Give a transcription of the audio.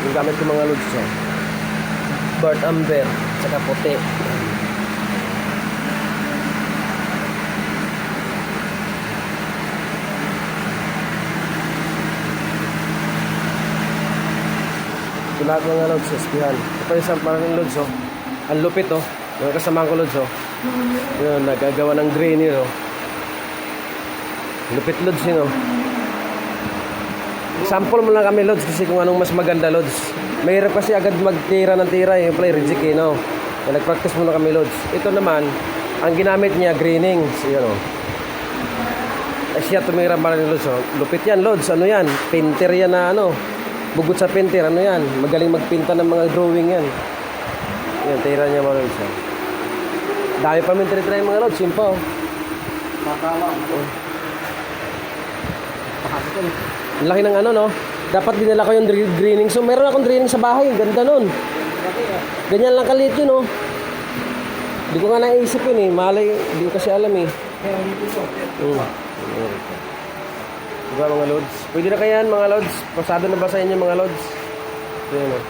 Yung gamit ko mga lods, oh. Burnt umber, saka puti. Ito lahat mga lods, espihan. Ito pa isang parang lods, oh. Ang lupit, oh. Yung kasama ko lods, oh. Yun, nagagawa ng drainer, oh. Lupit lods yun, oh. Sample mo lang kami lods kasi kung anong mas maganda lods. Mahirap kasi agad magtira ng tira, yung play reject, eh, no. Kaya nag-practice muna kami lods. Ito naman, ang ginamit niya, greening. So, yun, oh. Ay siya tumira pa rin lods, oh. Lupit yan lods, ano yan? Painter yan na ano. Bugot sa painter, ano yan? Magaling magpinta ng mga drawing yan. Yan, tira niya mga lods, oh. Dami pa min try mga lods, yun pa, oh. Makawa. Oh. Laki ng ano, no? Dapat dinala ko yung greening. So, meron akong greening sa bahay. Ganda nun. Ganyan lang kaliit yun, oh. Hindi ko nga naisip yun, eh. Malay, hindi ko kasi alam, eh. Diba, mga lods? Pwede na kayan, mga lods. Pasado na ba sa inyo, mga lods? Ito yun, oh.